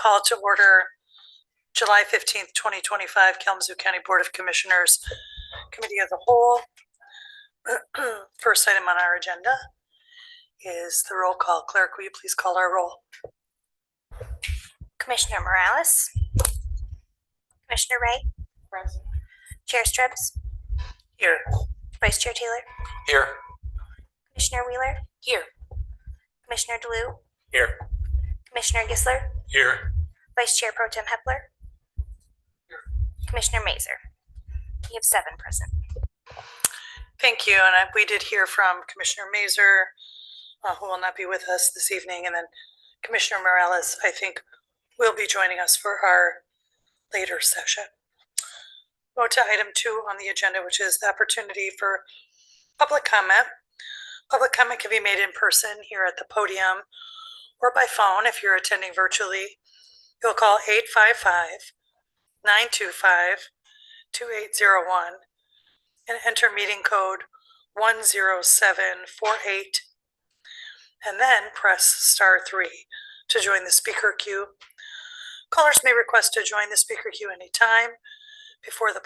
call to order July 15th, 2025, Kalamazoo County Board of Commissioners Committee of the Whole. First item on our agenda is the roll call. Clerk, will you please call our roll? Commissioner Morales, Commissioner Wright, present. Chair Stribbs, Here. Vice Chair Taylor, Here. Commissioner Wheeler, here. Commissioner DeLue, Here. Commissioner Gisler, Here. Vice Chair Pro Tem Hepler, here. Commissioner Mazer. We have 7 present. Thank you. And we did hear from Commissioner Mazer, who will not be with us this evening, and then Commissioner Morales, I think, will be joining us for our later session. Go to item 2 on the agenda, which is the opportunity for public comment. Public comment can be made in person here at the podium or by phone if you're attending virtually. You'll call 855-925-2801 and enter meeting code 10748, and then press *3 to join the speaker queue. Callers may request to join the speaker queue anytime before the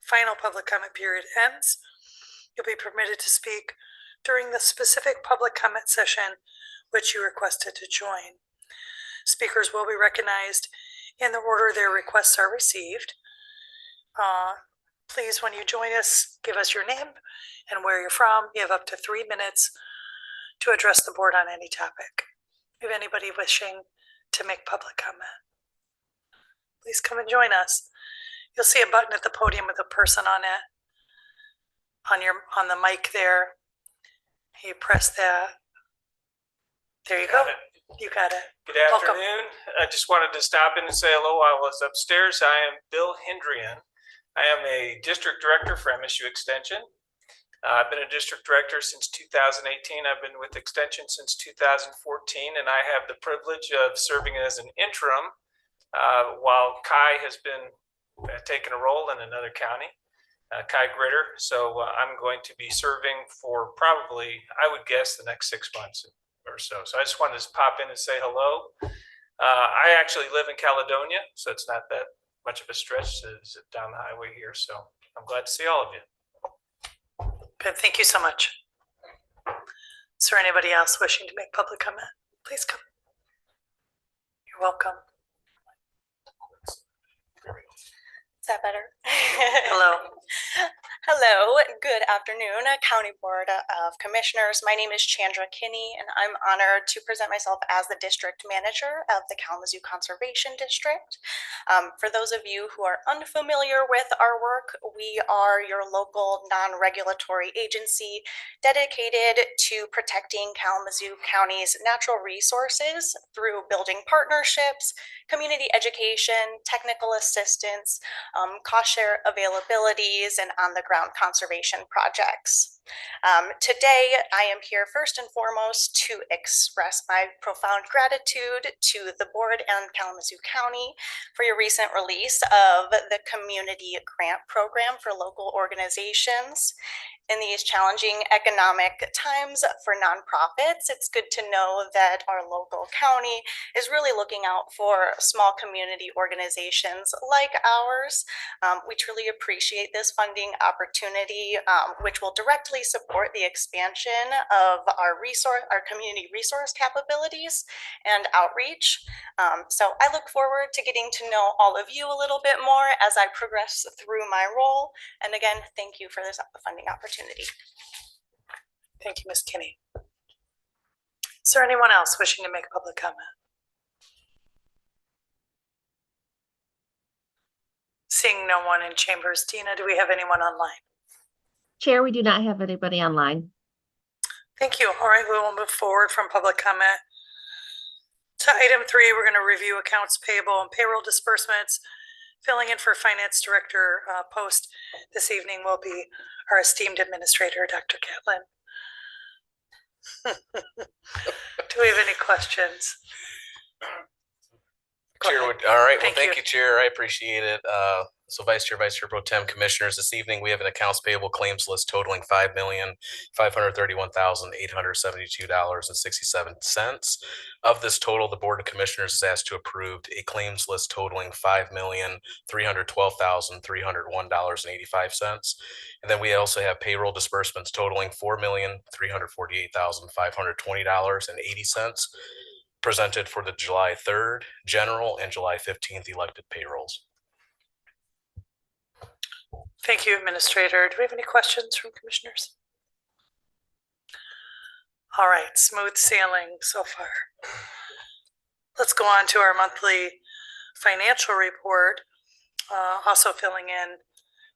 final public comment period ends. You'll be permitted to speak during the specific public comment session which you requested to join. Speakers will be recognized in the order their requests are received. Please, when you join us, give us your name and where you're from. You have up to 3 minutes to address the board on any topic. If anybody wishing to make public comment, please come and join us. You'll see a button at the podium with a person on it, on the mic there. You press that. There you go. You got it. Good afternoon. I just wanted to stop in and say hello while I was upstairs. I am Bill Hendrian. I am a district director for MSU Extension. I've been a district director since 2018. I've been with Extension since 2014, and I have the privilege of serving as an interim while Kai has been taking a role in another county, Kai Gritter. So I'm going to be serving for probably, I would guess, the next 6 months or so. So I just wanted to pop in and say hello. I actually live in Caledonia, so it's not that much of a stretch to zip down the highway here. So I'm glad to see all of you. Good, thank you so much. Is there anybody else wishing to make public comment? Please come. You're welcome. Is that better? Hello. Hello, good afternoon, County Board of Commissioners. My name is Chandra Kinney, and I'm honored to present myself as the District Manager of the Kalamazoo Conservation District. For those of you who are unfamiliar with our work, we are your local non-regulatory agency dedicated to protecting Kalamazoo County's natural resources through building partnerships, community education, technical assistance, cost share availabilities, and on-the-ground conservation projects. Today, I am here first and foremost to express my profound gratitude to the board and Kalamazoo County for your recent release of the Community Grant Program for local organizations. In these challenging economic times for nonprofits, it's good to know that our local county is really looking out for small community organizations like ours. We truly appreciate this funding opportunity, which will directly support the expansion of our community resource capabilities and outreach. So I look forward to getting to know all of you a little bit more as I progress through my role. And again, thank you for this funding opportunity. Thank you, Ms. Kinney. Is there anyone else wishing to make public comment? Seeing no one in chambers. Dina, do we have anyone online? Chair, we do not have anybody online. Thank you. All right, we will move forward from public comment to item 3. We're going to review accounts payable and payroll disbursements. Filling in for Finance Director post this evening will be our esteemed administrator, Dr. Catlin. Do we have any questions? Go Chair, ahead. all right. Well, Thank thank you. you, Chair. I appreciate it. So Vice Chair Pro Tem, Commissioners, this evening we have an accounts payable claims list totaling $5,531,872.67. Of this total, the Board of Commissioners is asked to approve a claims list totaling $5,312,301.85. And then we also have payroll disbursements totaling $4,348,520.80. Presented for the July 3rd general and July 15th elected payrolls. Thank you, Administrator. Do we have any questions from commissioners? All right, smooth sailing so far. Let's go on to our monthly financial report. Also filling in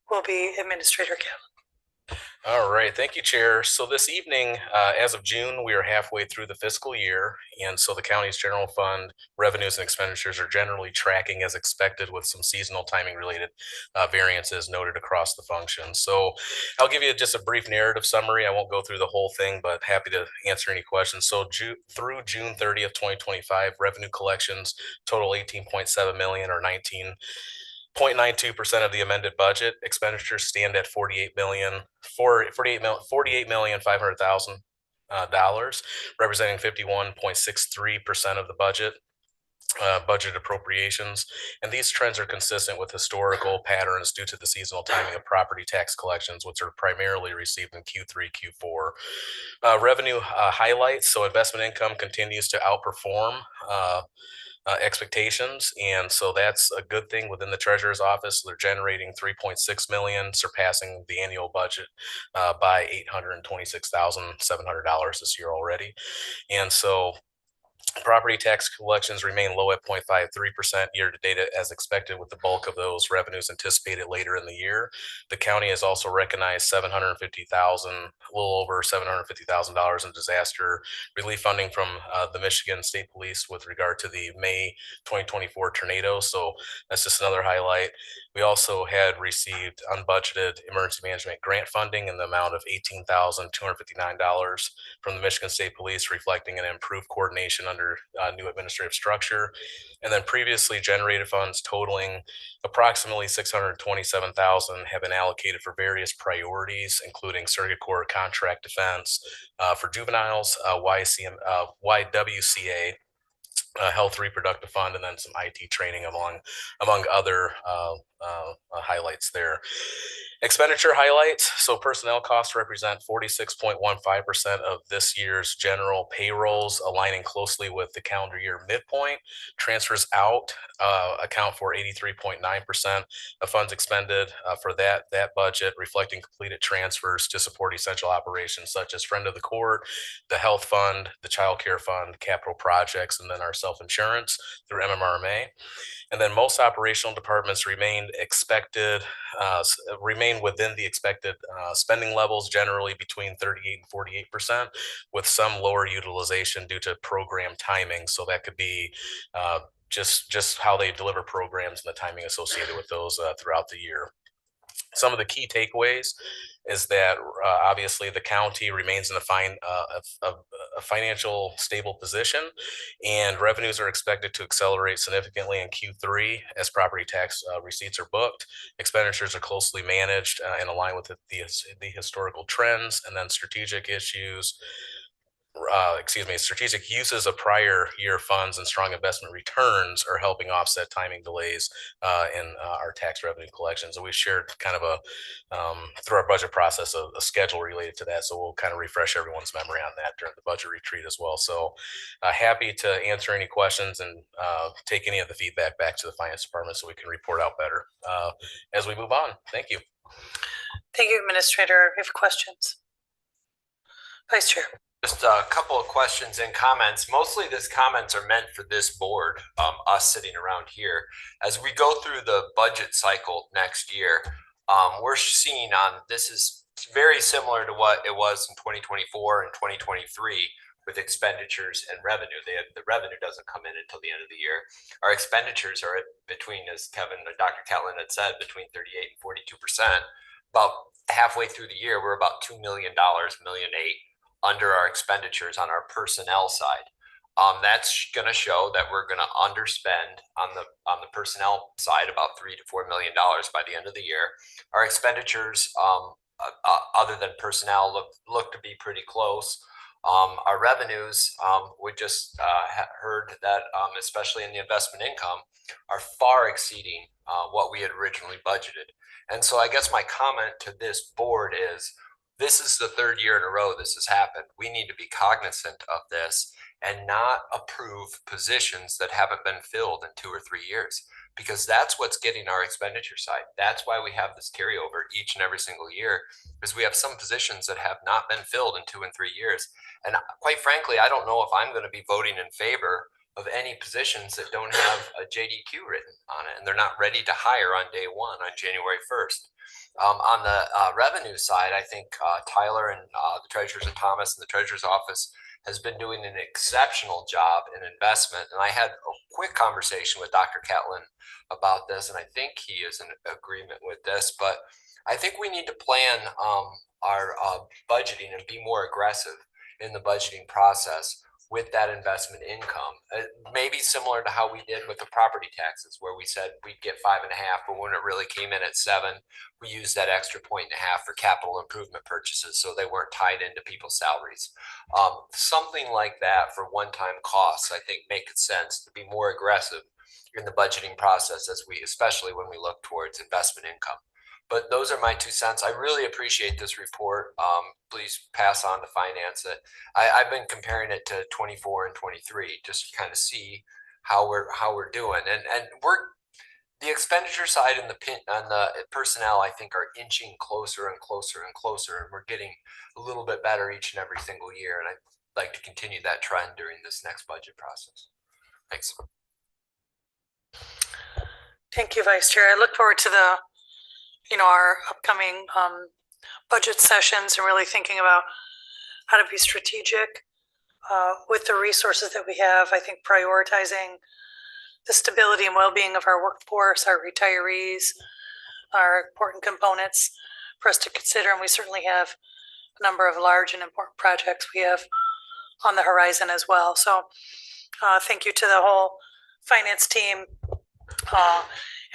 will be Administrator Gill. All right, thank you, Chair. So this evening, as of June, we are halfway through the fiscal year, and so the county's general fund revenues and expenditures are generally tracking as expected, with some seasonal timing related variances noted across the function. So I'll give you just a brief narrative summary. I won't go through the whole thing, but happy to answer any questions. So through June 30th, 2025, revenue collections total 18.7 million, or 19.92% of the amended budget. Expenditures stand at $48,500,000, representing 51.63% of the budget. Budget appropriations, and these trends are consistent with historical patterns due to the seasonal timing of property tax collections, which are primarily received in Q3, Q4. Revenue highlights: so investment income continues to outperform expectations, and so that's a good thing within the Treasurer's office. They're generating 3.6 million, surpassing the annual budget by $826,700 this year already. And so property tax collections remain low at 0.53% year to date as expected, with the bulk of those revenues anticipated later in the year. The county has also recognized a little over $750,000 in disaster relief funding from the Michigan State Police with regard to the May 2024 tornado. So that's just another highlight. We also had received unbudgeted emergency management grant funding in the amount of $18,259 from the Michigan State Police, reflecting an improved coordination under new administrative structure. And then previously generated funds totaling approximately $627,000 have been allocated for various priorities, including circuit court, contract defense, for juveniles, YWCA, health reproductive fund, and then some IT training among other highlights there. Expenditure highlights: so personnel costs represent 46.15% of this year's general payrolls, aligning closely with the calendar year midpoint. Transfers out account for 83.9% of funds expended for that budget, reflecting completed transfers to support essential operations such as friend of the court, the health fund, the child care fund, capital projects, and then our self-insurance through MMRMA. And then most operational departments remain within the expected spending levels, generally between 38 and 48%, with some lower utilization due to program timing. So that could be just how they deliver programs and the timing associated with those throughout the year. Some of the key takeaways is that obviously the county remains in a financial stable position, and revenues are expected to accelerate significantly in Q3 as property tax receipts are booked. Expenditures are closely managed and aligned with the historical trends, and then strategic uses of prior year funds and strong investment returns are helping offset timing delays in our tax revenue collections. And we shared kind of through our budget process a schedule related to that. So we'll kind of refresh everyone's memory on that during the budget retreat as well. So happy to answer any questions and take any of the feedback back to the finance department so we can report out better as we move on. Thank you. Thank you, Administrator. We have questions. Vice Chair. Just a couple of questions and comments. Mostly these comments are meant for this board, us sitting around here. As we go through the budget cycle next year, we're seeing this is very similar to what it was in 2024 and 2023 with expenditures and revenue. The revenue doesn't come in until the end of the year. Our expenditures are between, as Kevin and Dr. Catlin had said, between 38 and 42%. About halfway through the year, we're about $2 million, $1.8 million under our expenditures on our personnel side. That's going to show that we're going to underspend on the personnel side about $3 to $4 million by the end of the year. Our expenditures, other than personnel, look to be pretty close. Our revenues, we just heard that, especially in the investment income, are far exceeding what we had originally budgeted. And so I guess my comment to this board is, this is the third year in a row this has happened. We need to be cognizant of this and not approve positions that haven't been filled in 2 or 3 years, because that's what's getting our expenditure side. That's why we have this carryover each and every single year, because we have some positions that have not been filled in 2 and 3 years. And quite frankly, I don't know if I'm going to be voting in favor of any positions that don't have a JDQ written on it and they're not ready to hire on day one on January 1st. On the revenue side, I think Tyler and the treasurers and Thomas and the treasurer's office has been doing an exceptional job in investment. And I had a quick conversation with Dr. Catlin about this, and I think he is in agreement with this, but I think we need to plan our budgeting and be more aggressive in the budgeting process with that investment income. Maybe similar to how we did with the property taxes, where we said we'd get 5.5, but when it really came in at 7, we used that extra 1.5 for capital improvement purchases, so they weren't tied into people's salaries. Something like that for one-time costs, I think, makes sense to be more aggressive in the budgeting process, especially when we look towards investment income. But those are my 2 cents. I really appreciate this report. Please pass on to finance it. I've been comparing it to 24 and 23 just to kind of see how we're doing. And the expenditure side and the personnel, I think, are inching closer and closer and closer, and we're getting a little bit better each and every single year. And I'd like to continue that trend during this next budget process. Thanks. Thank you, Vice Chair. I look forward to our upcoming budget sessions and really thinking about how to be strategic with the resources that we have. I think prioritizing the stability and well-being of our workforce, our retirees, are important components for us to consider. And we certainly have a number of large and important projects we have on the horizon as well. So thank you to the whole finance team.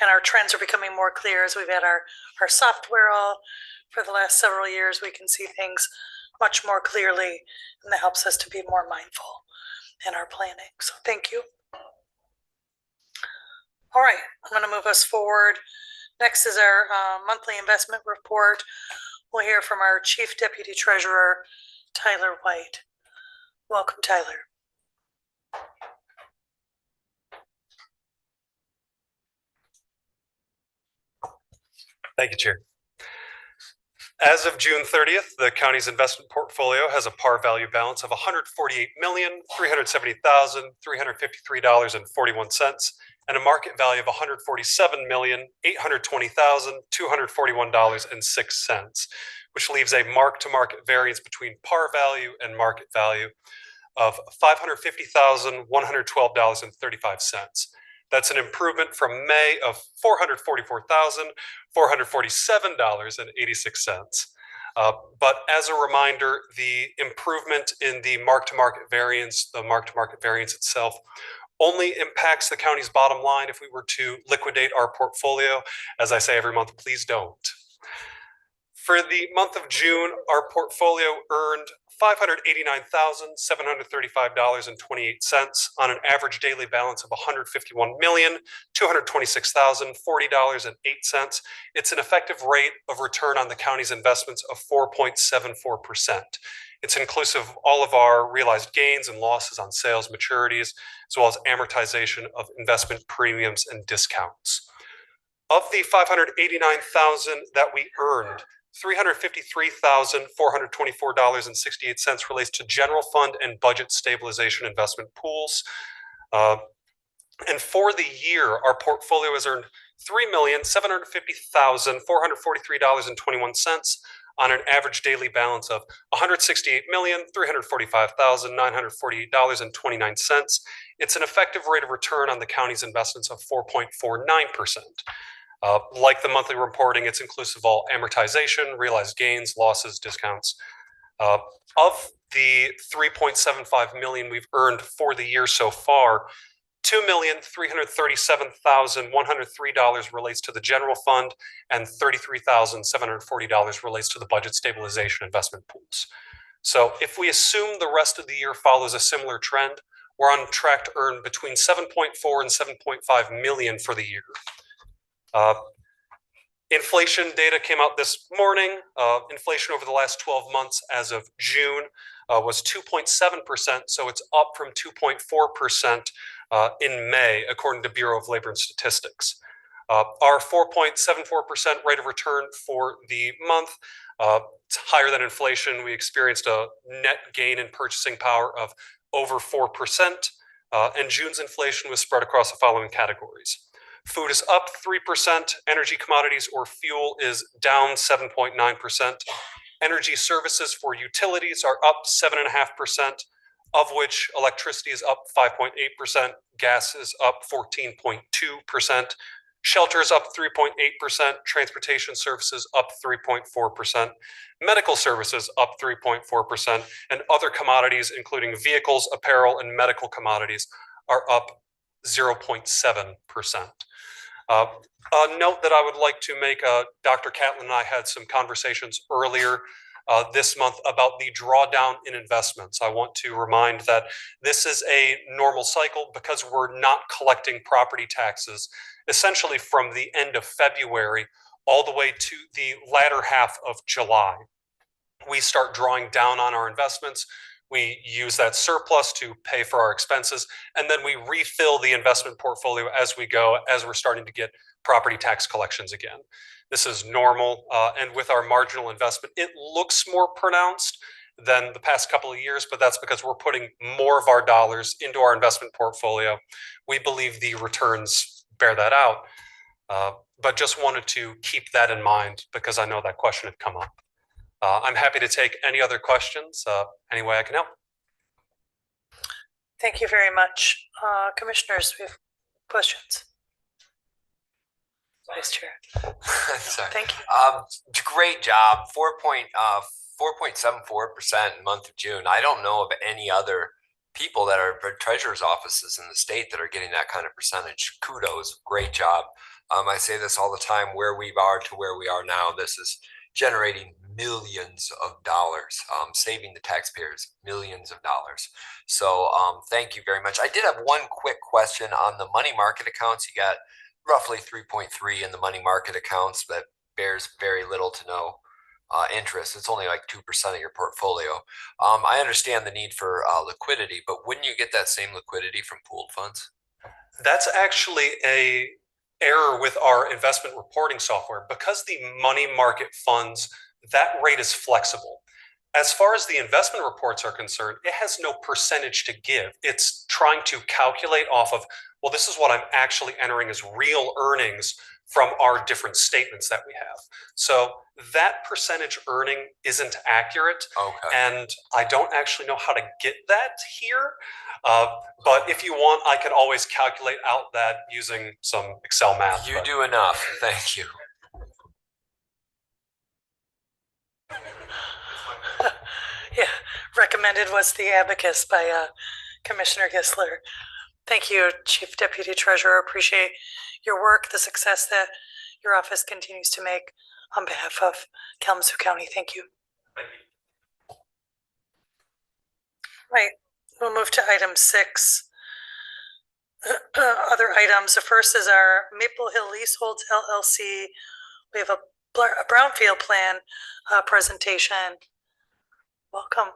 And our trends are becoming more clear as we've had our software all for the last several years. We can see things much more clearly, and that helps us to be more mindful in our planning. So thank you. All right, I'm going to move us forward. Next is our monthly investment report. We'll hear from our Chief Deputy Treasurer, Tyler White. Welcome, Tyler. Thank you, Chair. As of June 30th, the county's investment portfolio has a par value balance of $148,370,353.41 and a market value of $147,820,241.06, which leaves a mark-to-market variance between par value and market value of $550,112.35. That's an improvement from May of $444,447.86. But as a reminder, the improvement in the mark-to-market variance, itself, only impacts the county's bottom line if we were to liquidate our portfolio. As I say every month, please don't. For the month of June, our portfolio earned $589,735.28 on an average daily balance of $151,226,040.08. It's an effective rate of return on the county's investments of 4.74%. It's inclusive of all of our realized gains and losses on sales maturities, as well as amortization of investment premiums and discounts. Of the $589,000 that we earned, $353,424.68 relates to general fund and budget stabilization investment pools. And for the year, our portfolio has earned $3,750,443.21 on an average daily balance of $168,345,948.29. It's an effective rate of return on the county's investments of 4.49%. Like the monthly reporting, it's inclusive of all amortization, realized gains, losses, discounts, Of the 3.75 million we've earned for the year so far, $2,337,103 relates to the general fund, and $33,740 relates to the budget stabilization investment pools. So if we assume the rest of the year follows a similar trend, we're on track to earn between 7.4 and 7.5 million for the year. Inflation data came out this morning. Inflation over the last 12 months as of June was 2.7%, so it's up from 2.4% in May, according to Bureau of Labor and Statistics. Our 4.74% rate of return for the month, it's higher than inflation. We experienced a net gain in purchasing power of over 4%, and June's inflation was spread across the following categories. Food is up 3%, energy commodities or fuel is down 7.9%. Energy services for utilities are up 7.5%, of which electricity is up 5.8%, gas is up 14.2%, shelter is up 3.8%, transportation services up 3.4%, medical services up 3.4%, and other commodities, including vehicles, apparel, and medical commodities, are up 0.7%. A note that I would like to make, Dr. Catlin and I had some conversations earlier this month about the drawdown in investments. I want to remind that this is a normal cycle because we're not collecting property taxes essentially from the end of February all the way to the latter half of July. We start drawing down on our investments. We use that surplus to pay for our expenses, and then we refill the investment portfolio as we go, as we're starting to get property tax collections again. This is normal, and with our marginal investment, it looks more pronounced than the past couple of years, but that's because we're putting more of our dollars into our investment portfolio. We believe the returns bear that out, but just wanted to keep that in mind because I know that question had come up. I'm happy to take any other questions, any way I can help. Thank you very much. Commissioners, we have questions. Vice Chair. Sorry. Thank you. Great job. 4.74% in the month of June. I don't know of any other people that are treasurer's offices in the state that are getting that kind of percentage. Kudos. Great job. I say this all the time, where we are to where we are now, this is generating millions of dollars, saving the taxpayers millions of dollars. So thank you very much. I did have one quick question on the money market accounts. You got roughly 3.3 in the money market accounts that bears very little to no interest. It's only like 2% of your portfolio. I understand the need for liquidity, but wouldn't you get that same liquidity from pooled funds? That's actually a error with our investment reporting software. Because the money market funds, that rate is flexible. As far as the investment reports are concerned, it has no percentage to give. It's trying to calculate off of, well, this is what I'm actually entering as real earnings from our different statements that we have. So that percentage earning isn't accurate. Okay. And I don't actually know how to get that here. But if you want, I can always calculate out that using some Excel math. You do enough. Thank you. Yeah, recommended was the abacus by Commissioner Gisler. Thank you, Chief Deputy Treasurer. Appreciate your work, the success that your office continues to make on behalf of Kalamazoo County. Thank you. Thank you. Right, we'll move to item 6. Other items. The first is our Maple Hill Leaseholds LLC. We have a Brownfield Plan presentation. Welcome.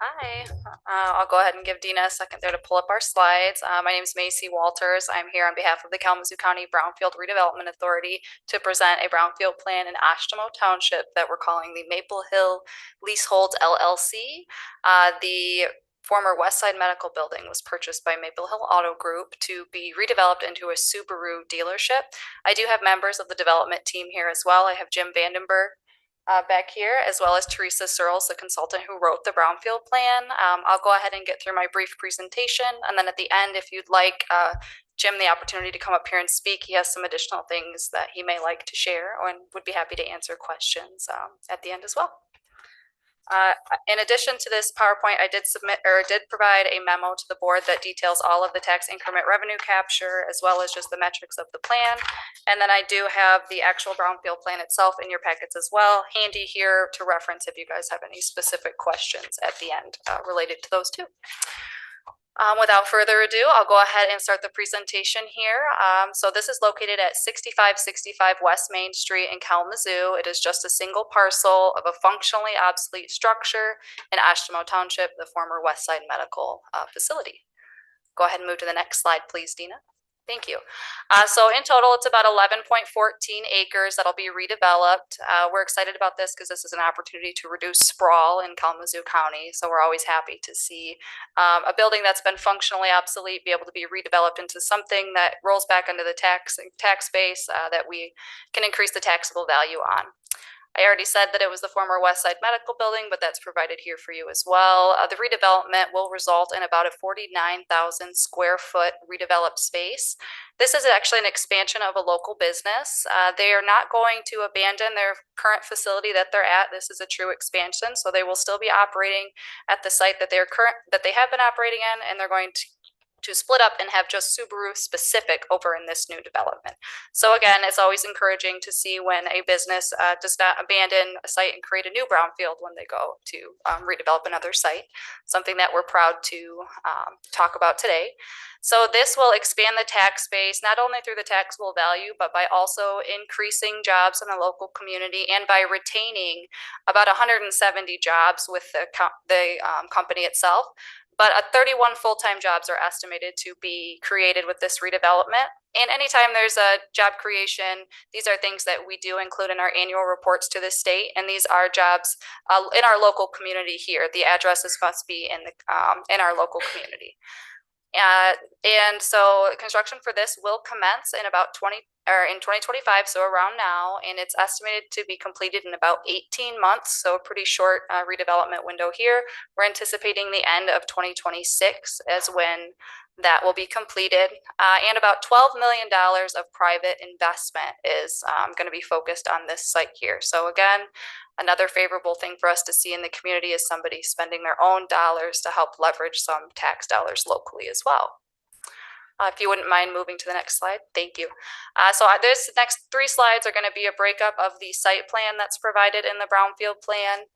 Hi, I'll go ahead and give Dina a second there to pull up our slides. My name is Macy Walters. I'm here on behalf of the Kalamazoo County Brownfield Redevelopment Authority to present a brownfield plan in Oshtemo Township that we're calling the Maple Hill Leaseholds LLC. The former Westside Medical Building was purchased by Maple Hill Auto Group to be redeveloped into a Subaru dealership. I do have members of the development team here as well. I have Jim Vandenberg back here, as well as Teresa Searles, the consultant who wrote the Brownfield Plan. I'll go ahead and get through my brief presentation, and then at the end, if you'd like Jim the opportunity to come up here and speak. He has some additional things that he may like to share and would be happy to answer questions at the end as well. In addition to this PowerPoint, I did provide a memo to the board that details all of the tax increment revenue capture, as well as just the metrics of the plan. And then I do have the actual Brownfield plan itself in your packets as well, handy here to reference if you guys have any specific questions at the end related to those two. Without further ado, I'll go ahead and start the presentation here. So this is located at 6565 West Main Street in Kalamazoo. It is just a single parcel of a functionally obsolete structure in Oshtemo Township, the former Westside Medical Facility. Go ahead and move to the next slide, please, Dina. Thank you. So in total, it's about 11.14 acres that'll be redeveloped. We're excited about this because this is an opportunity to reduce sprawl in Kalamazoo County. So we're always happy to see a building that's been functionally obsolete be able to be redeveloped into something that rolls back into the tax base that we can increase the taxable value on. I already said that it was the former Westside Medical Building, but that's provided here for you as well. The redevelopment will result in about a 49,000 square foot redeveloped space. This is actually an expansion of a local business. They are not going to abandon their current facility that they're at. This is a true expansion, so they will still be operating at the site that they have been operating in, and they're going to split up and have just Subaru specific over in this new development. So again, it's always encouraging to see when a business does not abandon a site and create a new brownfield when they go to redevelop another site, something that we're proud to talk about today. So this will expand the tax base, not only through the taxable value, but by also increasing jobs in the local community and by retaining about 170 jobs with the company itself. But 31 full-time jobs are estimated to be created with this redevelopment. And anytime there's a job creation, these are things that we do include in our annual reports to the state. And these are jobs in our local community here. The addresses must be in our local community. And so construction for this will commence in about 2025, so around now, and it's estimated to be completed in about 18 months, so a pretty short redevelopment window here. We're anticipating the end of 2026 as when that will be completed, and about $12 million of private investment is going to be focused on this site here. So again, another favorable thing for us to see in the community is somebody spending their own dollars to help leverage some tax dollars locally as well. If you wouldn't mind moving to the next slide, thank you. So this next 3 slides are going to be a breakup of the site plan that's provided in the Brownfield plan.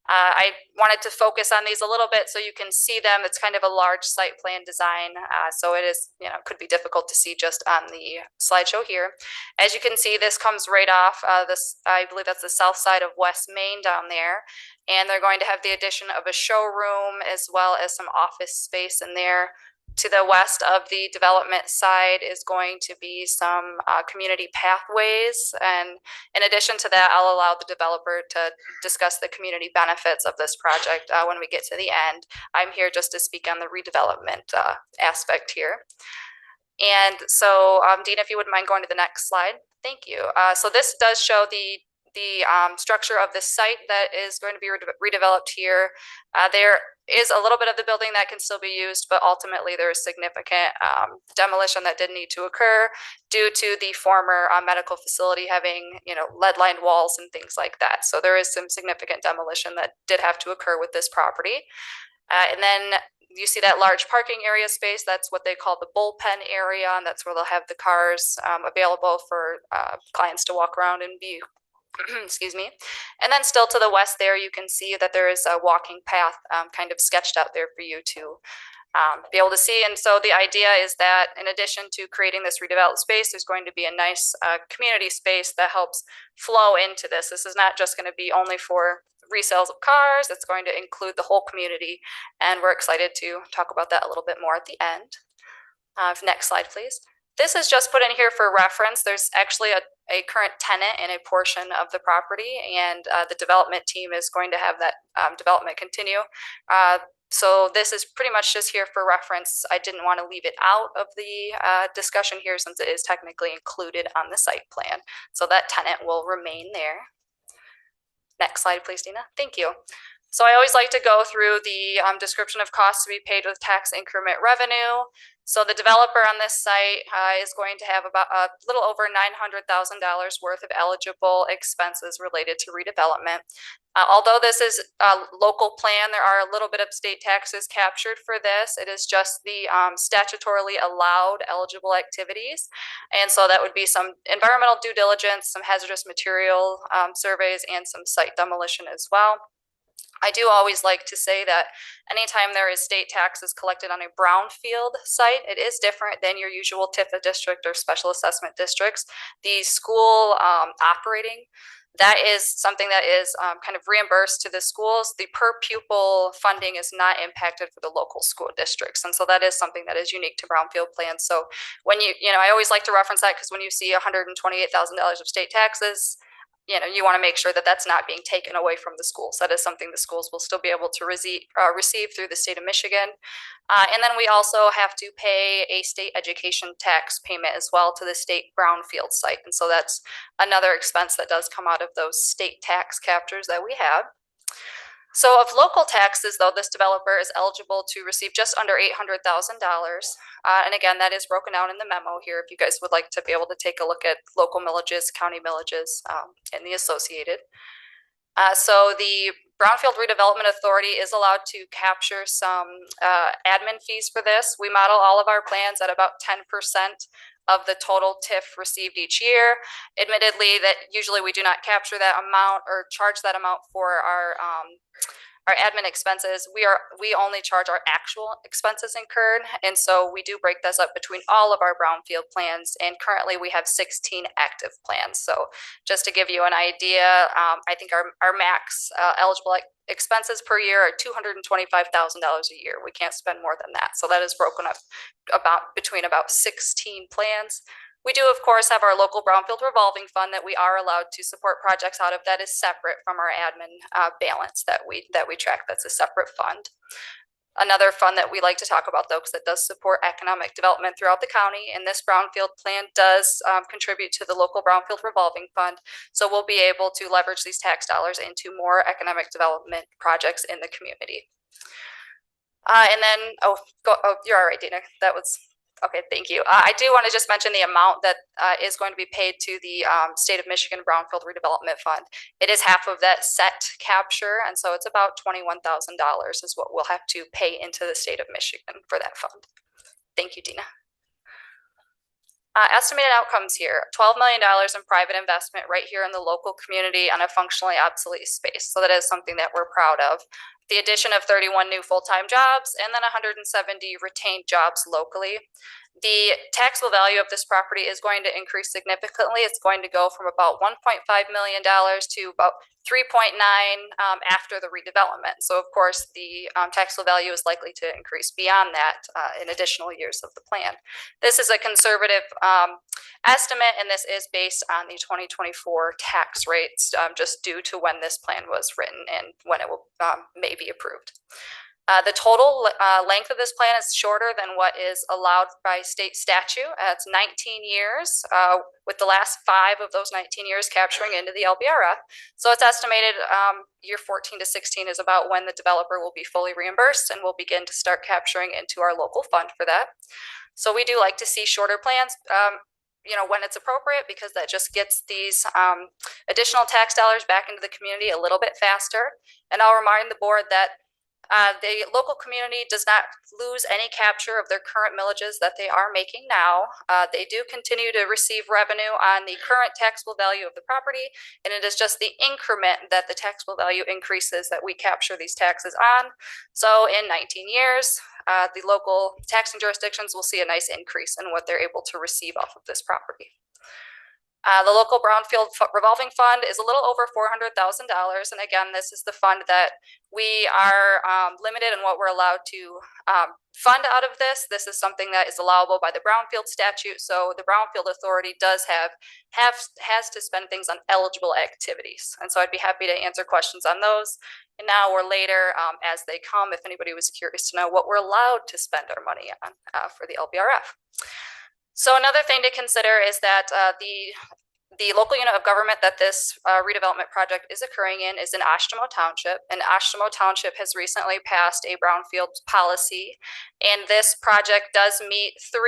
I wanted to focus on these a little bit so you can see them. It's kind of a large site plan design, so it is, could be difficult to see just on the slideshow here. As you can see, this comes right off this, I believe that's the south side of West Main down there, and they're going to have the addition of a showroom as well as some office space in there. To the west of the development side is going to be some community pathways. And in addition to that, I'll allow the developer to discuss the community benefits of this project when we get to the end. I'm here just to speak on the redevelopment aspect here. And so, Dina, if you wouldn't mind going to the next slide. Thank you. So this does show the structure of the site that is going to be redeveloped here. There is a little bit of the building that can still be used, but ultimately there is significant demolition that did need to occur due to the former medical facility having, lead-lined walls and things like that. So there is some significant demolition that did have to occur with this property. And then you see that large parking area space. That's what they call the bullpen area, and that's where they'll have the cars available for clients to walk around and view. Excuse me. And then still to the west there, you can see that there is a walking path kind of sketched out there for you to be able to see. And so the idea is that in addition to creating this redeveloped space, there's going to be a nice community space that helps flow into this. This is not just going to be only for resales of cars. It's going to include the whole community. And we're excited to talk about that a little bit more at the end. Next slide, please. This is just put in here for reference. There's actually a current tenant in a portion of the property, and the development team is going to have that development continue. So this is pretty much just here for reference. I didn't want to leave it out of the discussion here since it is technically included on the site plan. So that tenant will remain there. Next slide, please, Dina. Thank you. So I always like to go through the description of costs to be paid with tax increment revenue. So the developer on this site is going to have about a little over $900,000 worth of eligible expenses related to redevelopment. Although this is a local plan, there are a little bit of state taxes captured for this. It is just the statutorily allowed eligible activities. And so that would be some environmental due diligence, some hazardous material surveys, and some site demolition as well. I do always like to say that anytime there is state taxes collected on a brownfield site, it is different than your usual TIFA district or special assessment districts. The school operating, that is something that is kind of reimbursed to the schools. The per pupil funding is not impacted for the local school districts. And so that is something that is unique to brownfield plans. So when I always like to reference that because when you see $128,000 of state taxes, you want to make sure that that's not being taken away from the schools. That is something the schools will still be able to receive through the state of Michigan. And then we also have to pay a state education tax payment as well to the state brownfield site. And so that's another expense that does come out of those state tax captures that we have. So of local taxes, though, this developer is eligible to receive just under $800,000. And again, that is broken down in the memo here if you guys would like to be able to take a look at local millages, county millages, and the associated. So the Brownfield Redevelopment Authority is allowed to capture some admin fees for this. We model all of our plans at about 10% of the total TIF received each year. Admittedly, that usually we do not capture that amount or charge that amount for our admin expenses. We only charge our actual expenses incurred, and so we do break this up between all of our brownfield plans, and currently we have 16 active plans. So just to give you an idea, I think our max eligible expenses per year are $225,000 a year. We can't spend more than that. So that is broken up between about 16 plans. We do, of course, have our local brownfield revolving fund that we are allowed to support projects out of. That is separate from our admin balance that we track. That's a separate fund. Another fund that we like to talk about, though, because it does support economic development throughout the county, and this brownfield plan does contribute to the local brownfield revolving fund. So we'll be able to leverage these tax dollars into more economic development projects in the community. And then, you're all right, Dina. That was okay. Thank you. I do want to just mention the amount that is going to be paid to the state of Michigan Brownfield Redevelopment Fund. It is half of that set capture, and so it's about $21,000 is what we'll have to pay into the state of Michigan for that fund. Thank you, Dina. Estimated outcomes here, $12 million in private investment right here in the local community on a functionally obsolete space. So that is something that we're proud of. The addition of 31 new full-time jobs and then 170 retained jobs locally. The taxable value of this property is going to increase significantly. It's going to go from about $1.5 million to about 3.9 after the redevelopment. So of course the taxable value is likely to increase beyond that in additional years of the plan. This is a conservative estimate, and this is based on the 2024 tax rates just due to when this plan was written and when it will may be approved. The total length of this plan is shorter than what is allowed by state statute. It's 19 years, with the last 5 of those 19 years capturing into the LBRF. So it's estimated year 14 to 16 is about when the developer will be fully reimbursed and will begin to start capturing into our local fund for that. So we do like to see shorter plans, when it's appropriate, because that just gets these additional tax dollars back into the community a little bit faster. And I'll remind the board that the local community does not lose any capture of their current millages that they are making now. They do continue to receive revenue on the current taxable value of the property, and it is just the increment that the taxable value increases that we capture these taxes on. So in 19 years, the local taxing jurisdictions will see a nice increase in what they're able to receive off of this property. The local brownfield revolving fund is a little over $400,000. And again, this is the fund that we are limited in what we're allowed to fund out of this. This is something that is allowable by the brownfield statute. So the brownfield authority does has to spend things on eligible activities. And so I'd be happy to answer questions on those. And now or later, as they come, if anybody was curious to know what we're allowed to spend our money on for the LBRF. So another thing to consider is that The local unit of government that this redevelopment project is occurring in is in Oshtemo Township, and Oshtemo Township has recently passed a brownfield policy, and this project does meet four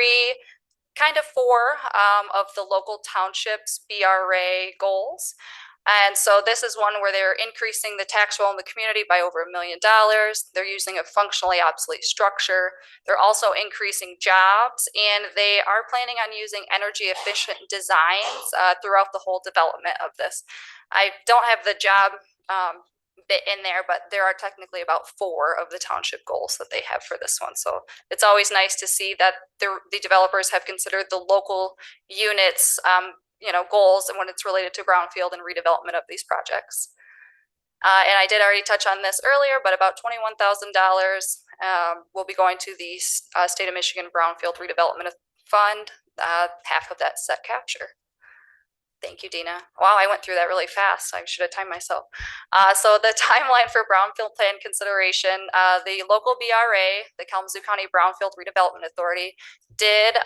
of the local townships BRA goals. And so this is one where they're increasing the tax roll in the community by over $1 million. They're using a functionally obsolete structure. They're also increasing jobs, and they are planning on using energy efficient designs throughout the whole development of this. I don't have the job bit in there, but there are technically about 4 of the township goals that they have for this one. So it's always nice to see that the developers have considered the local units goals and when it's related to brownfield and redevelopment of these projects. And I did already touch on this earlier, but about $21,000 will be going to the state of Michigan Brownfield Redevelopment Fund, half of that set capture. Thank you, Dina. Wow, I went through that really fast. I should have timed myself. So the timeline for Brownfield Plan consideration, the local BRA, the Kalamazoo County Brownfield Redevelopment Authority, did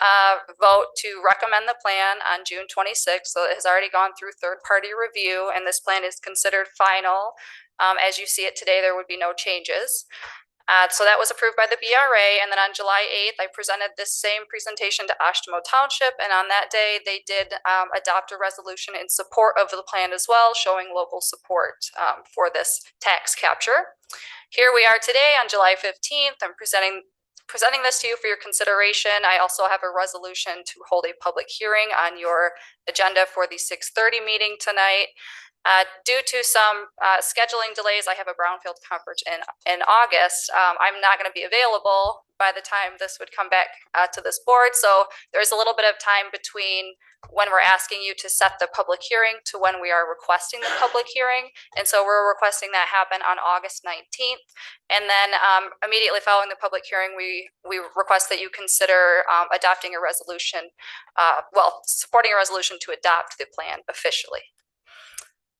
vote to recommend the plan on June 26th. So it has already gone through third-party review, and this plan is considered final. As you see it today, there would be no changes. So that was approved by the BRA, and then on July 8th, I presented this same presentation to Oshtemo Township, and on that day, they did adopt a resolution in support of the plan as well, showing local support for this tax capture. Here we are today on July 15th. I'm presenting this to you for your consideration. I also have a resolution to hold a public hearing on your agenda for the 6:30 meeting tonight. Due to some scheduling delays, I have a brownfield conference in August. I'm not going to be available by the time this would come back to this board. So there's a little bit of time between when we're asking you to set the public hearing to when we are requesting the public hearing. And so we're requesting that happen on August 19th. And then immediately following the public hearing, we request that you consider adopting a resolution, supporting a resolution to adopt the plan officially.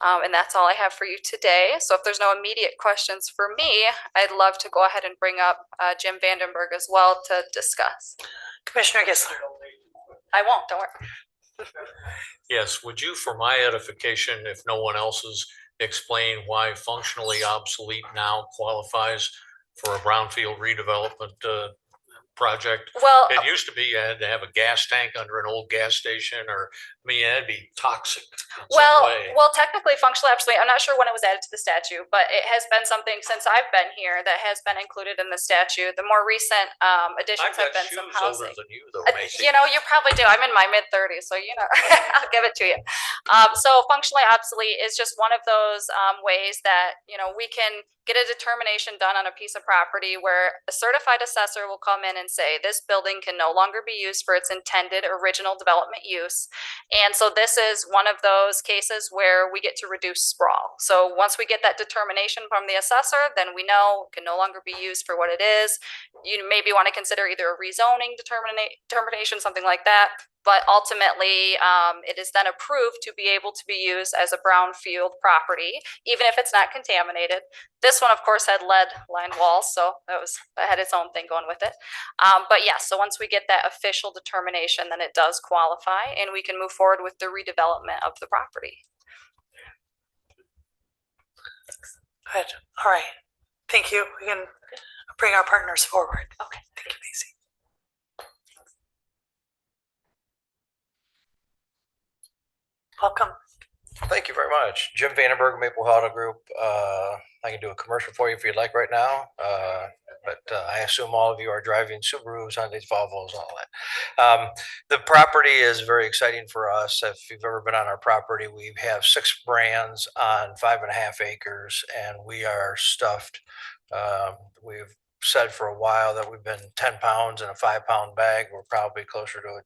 And that's all I have for you today. So if there's no immediate questions for me, I'd love to go ahead and bring up Jim Vandenberg as well to discuss. Commissioner Gisler. I won't, don't worry. Yes, would you, for my edification, if no one else's, explain why functionally obsolete now qualifies for a brownfield redevelopment project? Well, it used to be you had to have a gas tank under an old gas station, or I mean, that'd be toxic. Well, technically, functionally obsolete. I'm not sure when it was added to the statute, but it has been something since I've been here that has been included in the statute. The more recent additions have been some housing. Older than you, though, Macy. You probably do. I'm in my mid-30s, so I'll give it to you. So functionally obsolete is just one of those ways that we can get a determination done on a piece of property where a certified assessor will come in and say this building can no longer be used for its intended original development use. And so this is one of those cases where we get to reduce sprawl. So once we get that determination from the assessor, then we know it can no longer be used for what it is. You maybe want to consider either a rezoning determination, something like that. But ultimately, it is then approved to be able to be used as a brownfield property, even if it's not contaminated. This one, of course, had lead lined walls, so that had its own thing going with it. But yes, so once we get that official determination, then it does qualify, and we can move forward with the redevelopment of the property. Good. All right. Thank you. We can bring our partners forward. Okay. Thank you, Macy. Welcome. Thank you very much. Jim Vandenberg, Maple Auto Group. I can do a commercial for you if you'd like right now. But I assume all of you are driving Subarus, Hyundais, Volvos, all that. The property is very exciting for us. If you've ever been on our property, we have 6 brands on 5.5 acres, and we are stuffed. We've said for a while that we've been 10 pounds in a 5-pound bag. We're probably closer to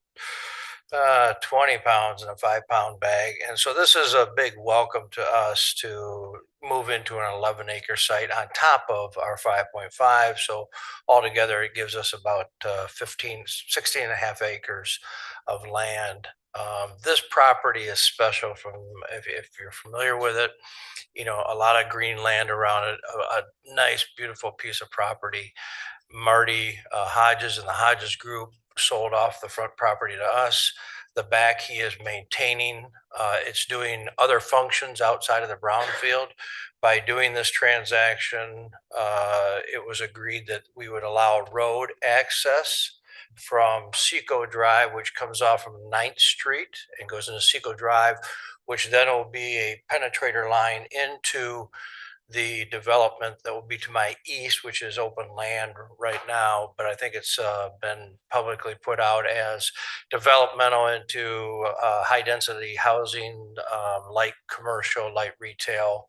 20 pounds in a 5-pound bag. And so this is a big welcome to us to move into an 11-acre site on top of our 5.5. So altogether, it gives us about 16 and a half acres of land. This property is special if you're familiar with it, a lot of green land around it, a nice, beautiful piece of property. Marty Hodges and the Hodges Group sold off the front property to us. The back he is maintaining. It's doing other functions outside of the brownfield. By doing this transaction, it was agreed that we would allow road access from Seco Drive, which comes off from 9th Street and goes into Seco Drive, which then will be a penetrator line into the development that will be to my east, which is open land right now, but I think it's been publicly put out as developmental into high density housing, light commercial, light retail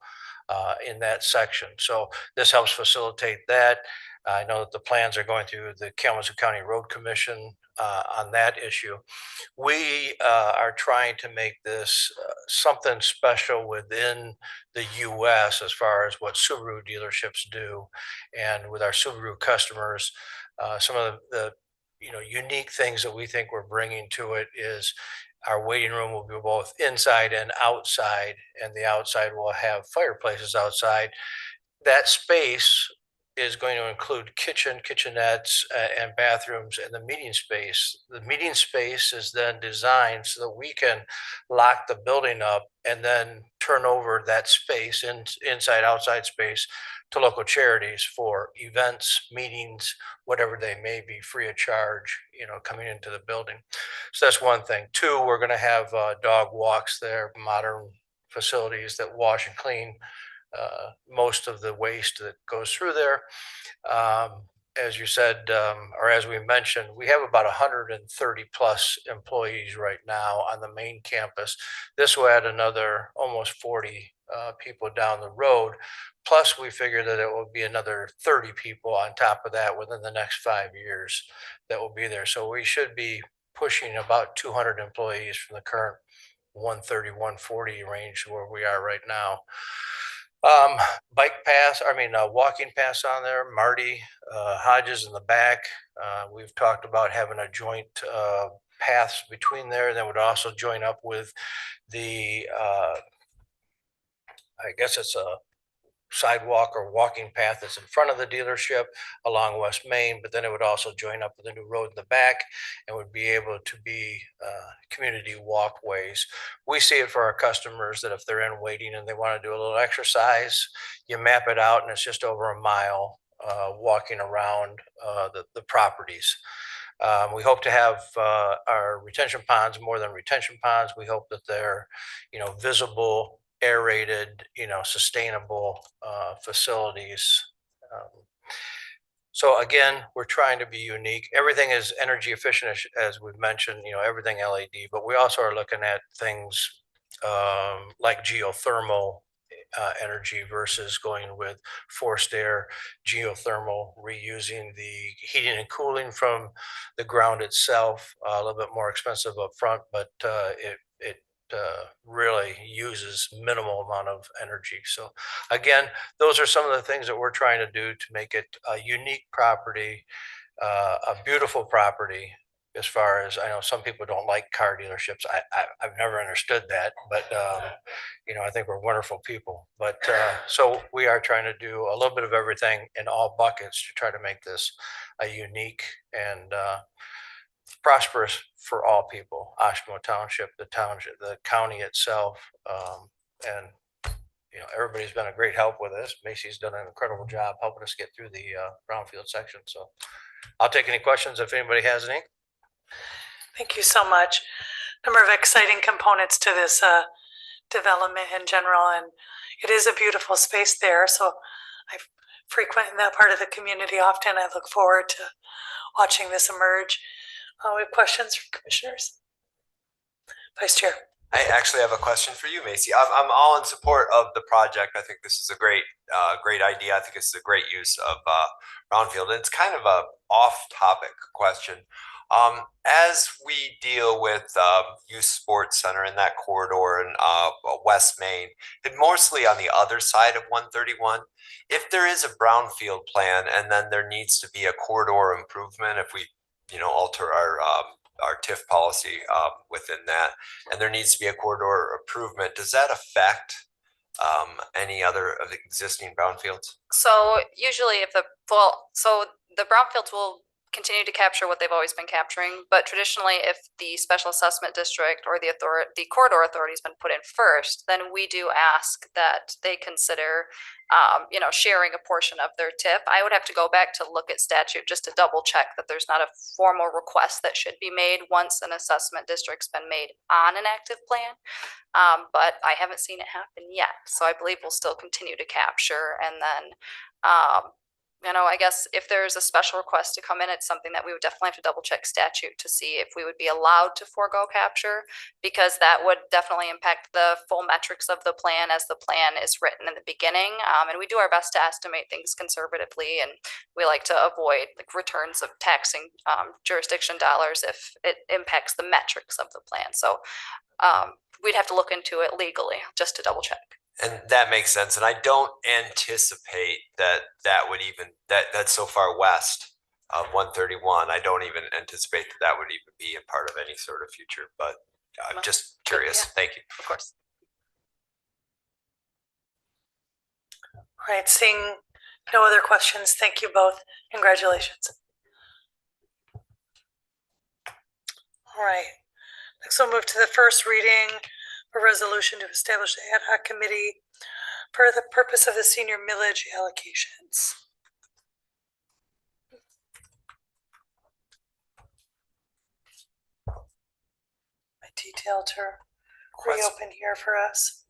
in that section. So this helps facilitate that. I know that the plans are going through the Kalamazoo County Road Commission on that issue. We are trying to make this something special within the US as far as what Subaru dealerships do. And with our Subaru customers, some of the unique things that we think we're bringing to it is our waiting room will be both inside and outside, and the outside will have fireplaces outside. That space is going to include kitchenettes, and bathrooms, and the meeting space. The meeting space is then designed so that we can lock the building up and then turn over that space, inside, outside space, to local charities for events, meetings, whatever they may be, free of charge, coming into the building. So that's one thing. Two, we're going to have dog walks there, modern facilities that wash and clean most of the waste that goes through there. As you said, or as we mentioned, we have about 130 plus employees right now on the main campus. This will add another almost 40 people down the road. Plus, we figure that it will be another 30 people on top of that within the next 5 years that will be there. So we should be pushing about 200 employees from the current 130, 140 range where we are right now. Walking paths on there. Marty Hodges in the back. We've talked about having a joint paths between there that would also join up with the, I guess it's a sidewalk or walking path that's in front of the dealership along West Main, but then it would also join up with a new road in the back and would be able to be community walkways. We see it for our customers that if they're in waiting and they want to do a little exercise, you map it out and it's just over a mile walking around the properties. We hope to have our retention ponds more than retention ponds. We hope that they're, visible, aerated, sustainable facilities. So again, we're trying to be unique. Everything is energy efficient, as we've mentioned, everything LED, but we also are looking at things like geothermal energy versus going with forced air, geothermal, reusing the heating and cooling from the ground itself, a little bit more expensive up front, but it really uses minimal amount of energy. So again, those are some of the things that we're trying to do to make it a unique property, a beautiful property. As far as I know, some people don't like car dealerships. I've never understood that, but I think we're wonderful people. But so we are trying to do a little bit of everything in all buckets to try to make this a unique and prosperous for all people. Oshtemo Township, the county itself, and everybody's been a great help with this. Macy's done an incredible job helping us get through the Brownfield section. So I'll take any questions if anybody has any. Thank you so much. Number of exciting components to this development in general, and it is a beautiful space there. So I frequent in that part of the community often. I look forward to watching this emerge. We have questions from commissioners. Vice Chair. I actually have a question for you, Macy. I'm all in support of the project. I think this is a great idea. I think it's a great use of Brownfield. And it's kind of a off-topic question. As we deal with Youth Sports Center in that corridor in West Main, and mostly on the other side of 131, if there is a Brownfield plan and then there needs to be a corridor improvement, if we alter our TIF policy within that, and there needs to be a corridor improvement, does that affect any other of the existing brownfields? So usually the brownfields will continue to capture what they've always been capturing. But traditionally, if the special assessment district or the corridor authority has been put in first, then we do ask that they consider, sharing a portion of their TIP. I would have to go back to look at statute just to double check that there's not a formal request that should be made once an assessment district's been made on an active plan. But I haven't seen it happen yet. So I believe we'll still continue to capture. And then, I guess if there's a special request to come in, it's something that we would definitely have to double check statute to see if we would be allowed to forego capture, because that would definitely impact the full metrics of the plan as the plan is written in the beginning. And we do our best to estimate things conservatively, and we like to avoid returns of taxing jurisdiction dollars if it impacts the metrics of the plan. So we'd have to look into it legally just to double check. And that makes sense. And I don't anticipate that would even, that's so far west of 131. I don't even anticipate that would even be a part of any sort of future, but I'm just curious. Yeah. Thank you. Of course. All right, seeing no other questions, thank you both. Congratulations. All right, next we'll move to the first reading. A resolution to establish the ad hoc committee for the purpose of the senior millage allocations. My detail to reopen here for us.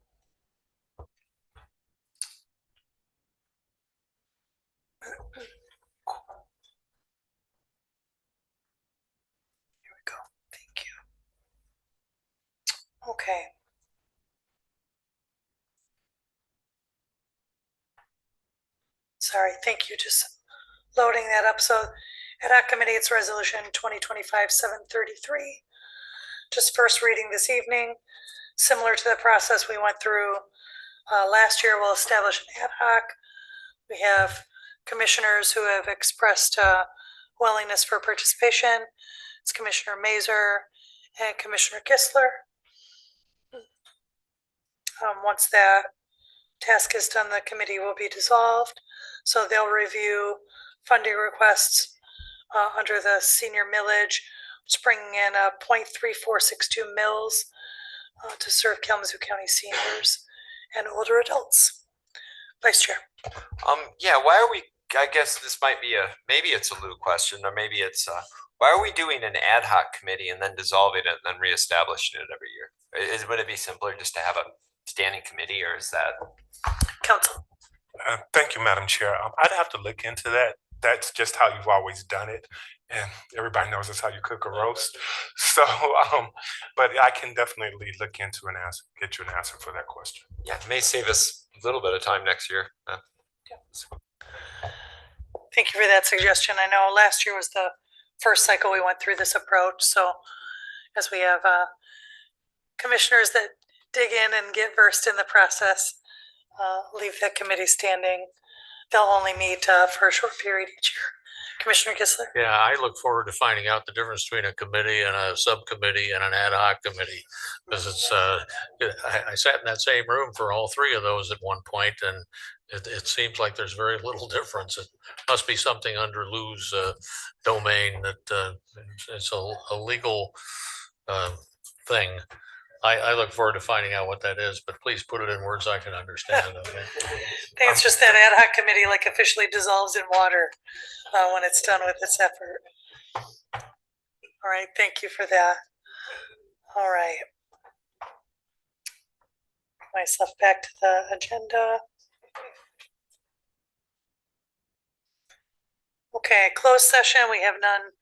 Here we go. Thank you. Okay. Sorry, thank you. Just loading that up. So ad hoc committee, it's resolution 2025-733. Just first reading this evening. Similar to the process we went through last year, we'll establish an ad hoc. We have commissioners who have expressed willingness for participation. It's Commissioner Mazer and Commissioner Kistler. Once that task is done, the committee will be dissolved. So they'll review funding requests under the senior millage, which bringing in 0.3462 mils to serve Kalamazoo County seniors and older adults. Vice Chair. Yeah, why are we, I guess this might be maybe it's a Lou question, or maybe it's, why are we doing an ad hoc committee and then dissolving it and then reestablishing it every year? Would it be simpler just to have a standing committee, or is that? Council. Thank you, Madam Chair. I'd have to look into that. That's just how you've always done it. And everybody knows that's how you cook a roast. So, but I can definitely look into and get you an answer for that question. Yeah, it may save us a little bit of time next year. Thank you for that suggestion. I know last year was the first cycle we went through this approach. So as we have commissioners that dig in and get versed in the process, leave the committee standing. They'll only meet for a short period each year. Commissioner Kistler. Yeah, I look forward to finding out the difference between a committee and a subcommittee and an ad hoc committee, because it's I sat in that same room for all three of those at one point, and it seems like there's very little difference. It must be something under Lou's domain that it's a legal thing. I look forward to finding out what that is, but please put it in words I can understand. Okay? I think it's just that ad hoc committee like officially dissolves in water when it's done with its effort. All right, thank you for that. All right. Myself back to the agenda. Okay, closed session, we have none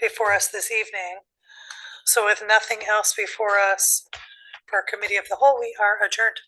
before us this evening. So with nothing else before us for our committee of the whole, we are adjourned.